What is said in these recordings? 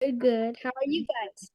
Good, good. How are you guys?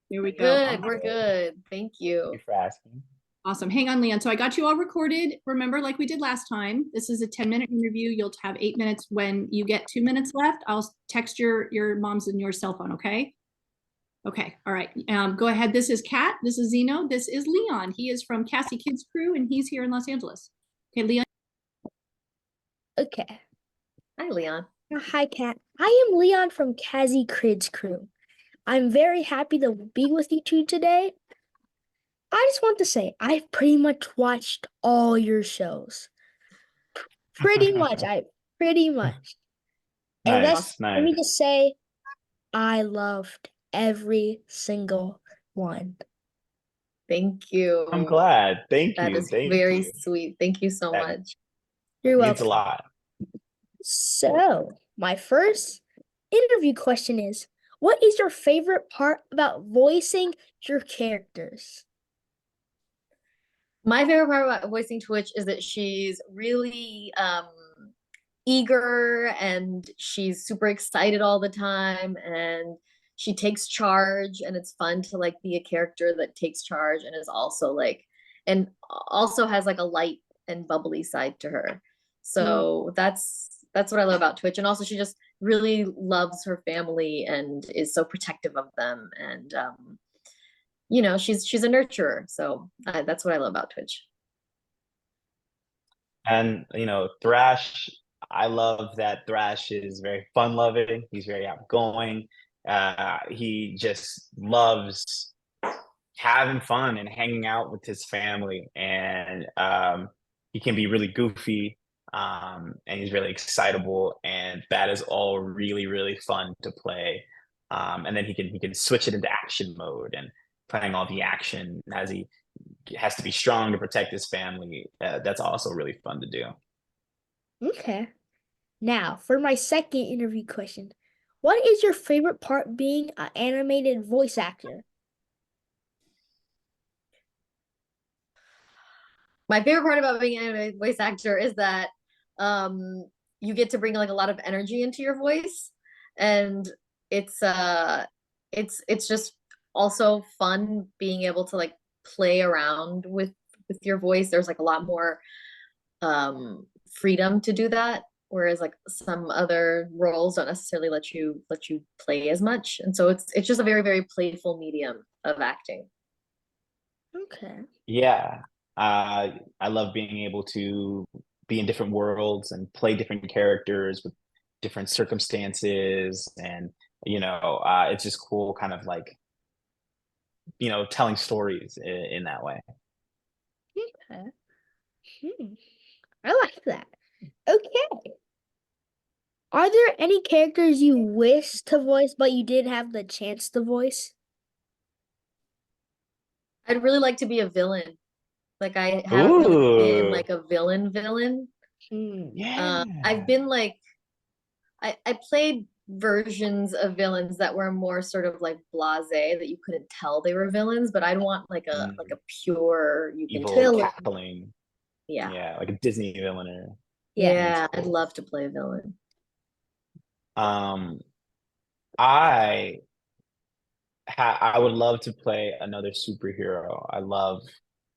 Here we go. Good, Awesome. we're good. Thank Thank you. you for asking. Awesome. Hang on, Leon. So I got you all recorded. Remember, like we did last time, this is a 10-minute interview. You'll have 8 minutes. When you get 2 minutes left, I'll text your mom's and your cell phone, okay? Okay. All right. Go ahead. This is Kat. This is Zeno. This is Leon. He is from Cassie Kids Crew and he's here in Los Angeles. Okay, Leon. Okay. Hi, Leon. Hi, Kat. I am Leon from Kazi Kids Crew. I'm very happy to be with you two today. I just want to say I've pretty much watched all your shows. Pretty much. I pretty much. And Nice, let nice. me just say I loved every single one. Thank I'm you. glad. Thank That you. is Thank very you. sweet. Thank you so That much. You're means a welcome. lot. So, my first interview question is, what is your favorite part about voicing your characters? My favorite part about voicing Twitch is that she's really eager and she's super excited all the time and she takes charge and it's fun to like be a character that takes charge and is also like and also has like a light and bubbly side to her. So that's what I love about Twitch. And also she just really loves her family and is so protective of them and she's a nurturer. So that's what I love about Twitch. And Thrash, I love that Thrash is very fun loving. He's very outgoing. He just loves having fun and hanging out with his family. And he can be really goofy. And he's really excitable. And that is all really, really fun to play. And then he can switch it into action mode and playing all the action as he has to be strong to protect his family. That's also really fun to do. Okay. Now, for my second interview question, what is your favorite part being an animated voice actor? My favorite part about being a voice actor is that um you get to bring like a lot of energy into your voice and it's uh it's just also fun being able to like play around with your voice. There's like a lot more freedom to do that, whereas like some other roles don't necessarily let you play as much, and so it's just a very very playful medium of acting. Okay. Yeah, I love being able to be in different worlds and play different characters with different circumstances, and it's just cool, kind of like telling stories in that way. Okay. Hmm. I like that. Okay. Are there any characters you wish to voice but you didn't have the chance to voice? I'd really like to be a villain. Like I haven't really been Ooh, like a villain. Hmm. I've yeah. been like I played versions of villains that were more sort of like blasé that you couldn't tell they were villains, but I'd want like a Mm, pure you can evil tell. Villain. cackling. Yeah. Yeah, like a Disney villain. Yeah. That's Yeah, I'd cool. love to play a villain. Um, I I would love to play another superhero. I love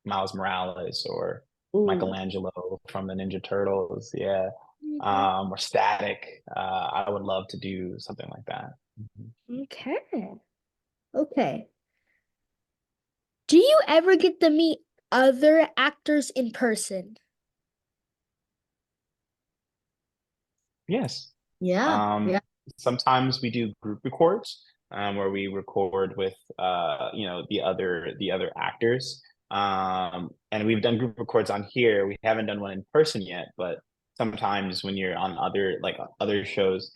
Miles Morales or Ooh. Michelangelo from the Ninja Turtles. Yeah. Okay. Or Static. I would love to do something like that. Mhm. Okay. Okay. Do you ever get to meet other actors in person? Yes. Yeah. Um, Yeah. Sometimes we do group records, where we record with the other actors. And we've done group records on here. We haven't done one in person yet, but sometimes when you're on other shows,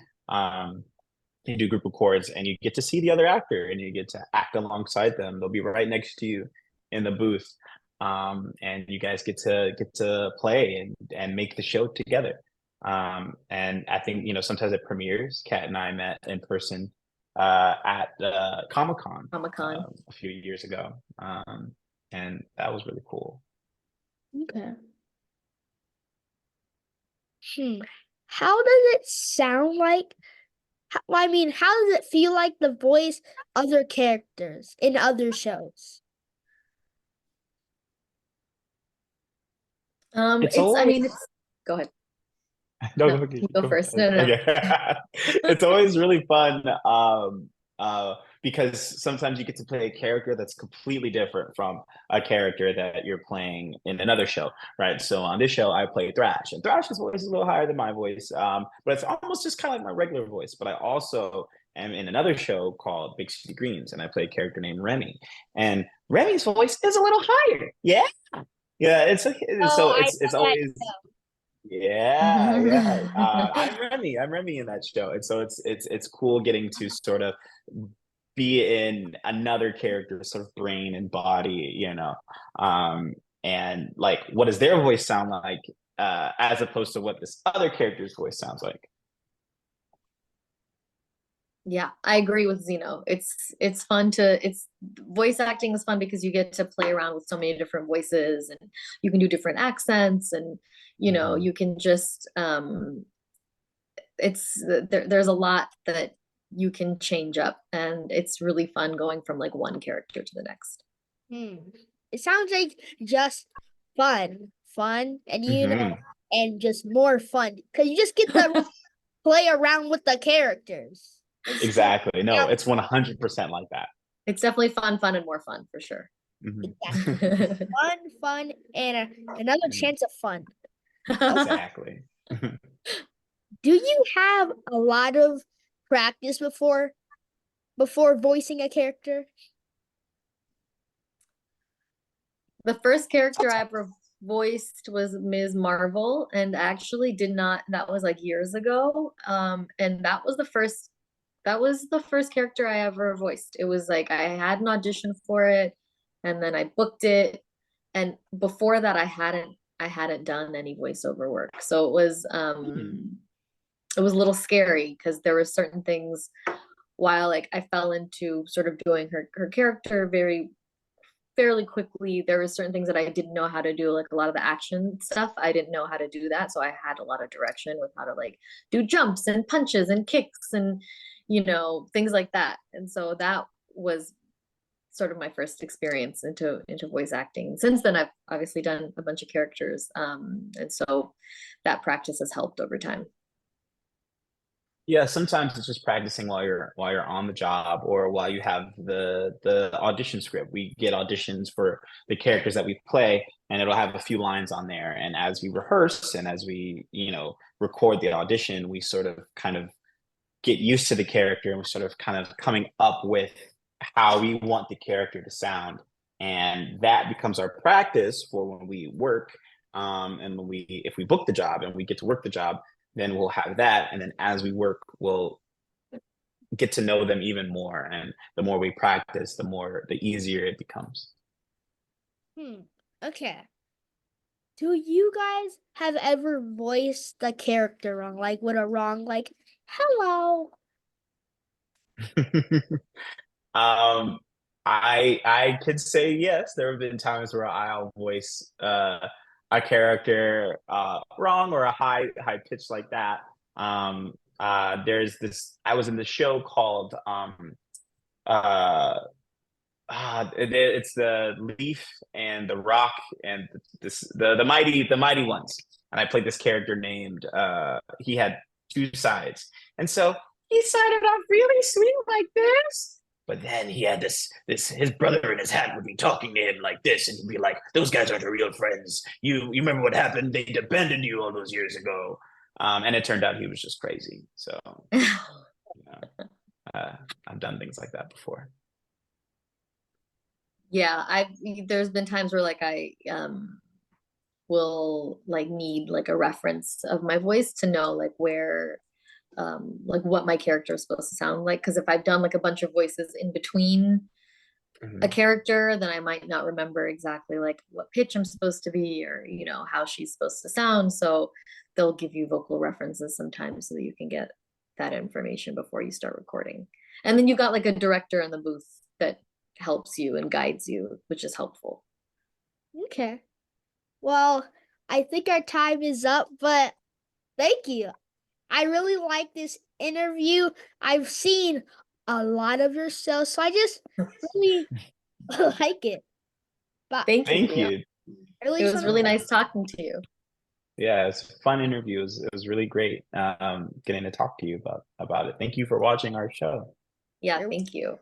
you do group records and you get to see the other actor and you get to act alongside them. They'll be right next to you in the booth. And you guys get to play and make the show together. And I think sometimes at premieres, Kat and I met in person at Comic-Con Comic-Con. a few years ago, and that was really cool. Okay. Hmm. How does it sound like I mean, how does it feel like to voice other characters in other shows? It's I always mean, it's, go ahead. no, No, you go go first. ahead. No, no, Okay. It's always really fun because sometimes you get to play a character that's completely different from a character that you're playing in another show, right? So on this show, I play Thrash, and Thrash's voice is a little higher than my voice, but it's almost just kind of like my regular voice. But I also am in another show called Big City Greens, and I play a character named Remy, and Remy's voice is a little higher. Yeah, yeah. Oh, So I it's know that always show. yeah, yeah. no. I'm Remy. I'm Remy in that show, and so it's cool getting to sort of be in another character's sort of brain and body, and like what does their voice sound like, as opposed to what this other character's voice sounds like. Yeah, I agree with Zeno. It's fun to it's voice acting is fun because you get to play around with so many different voices and you can do different accents and Mhm. you can just there's a lot that you can change up and it's really fun going from like one character to the next. Hmm. It sounds like just fun, and Mhm. and just more fun because you just get to play around with the characters instead of Exactly. No, it's 100% like that. It's definitely fun and more fun for sure. Mhm. exactly fun, and another chance of fun. Exactly. Do you have a lot of practice before voicing a character? The first character I ever voiced was Ms. Marvel, and actually did not, that was like years ago. And that was the first character I ever voiced. It was like I had an audition for it, and then I booked it. And before that, I hadn't done any voiceover work. So it was a little scary because there were certain things while like I fell into sort of doing her character very fairly quickly. There were certain things that I didn't know how to do, like a lot of the action stuff. I didn't know how to do that. So I had a lot of direction with how to like do jumps and punches and kicks and, things like that. And so that was sort of my first experience into voice acting. Since then, I've obviously done a bunch of characters. And so that practice has helped over time. Yeah, sometimes it's just practicing while you're on the job or while you have the audition script. We get auditions for the characters that we play, and it'll have a few lines on there. And as we rehearse and as we, record the audition, we sort of kind of get used to the character and we're sort of kind of coming up with how we want the character to sound. And that becomes our practice for when we work. And when if we book the job and we get to work the job, then we'll have that. And then as we work, we'll get to know them even more. And the more we practice, the easier it becomes. Okay. Do you guys have ever voiced the character wrong, like with a wrong, like hello? um, I could say yes. There have been times where I'll voice a character wrong or a high pitch like that. There's this. I was in the show called uh, it's the Leaf and the Rock and the mighty ones. And I played this character named he had two sides, and so he started off really sweet like this. But then he had this his brother in his hat would be talking to him like this, and he'd be like, "Those guys aren't the real friends. You remember what happened? They abandoned you all those years ago." And it turned out he was just crazy. So I've done things like that before. Yeah, there's been times where like I will like need like a reference of my voice to know like where like what my character is supposed to sound like, because if I've done like a bunch of voices in between a character, then I might not remember exactly like what pitch I'm supposed to be or how she's supposed to sound. So they'll give you vocal references sometimes so that you can get that information before you start recording. And then you've got like a director in the booth that helps you and guides you, which is helpful. Okay. Well, I think our time is up, but thank you. I really like this interview. I've seen a lot of your show, so I just really like it. But Thank you, Thank Leon. you. I really It just was want really nice talking to you. Yeah, it's a fun interview. It was really great getting to talk to you about it. Thank you for watching our show. Yeah, You're thank you.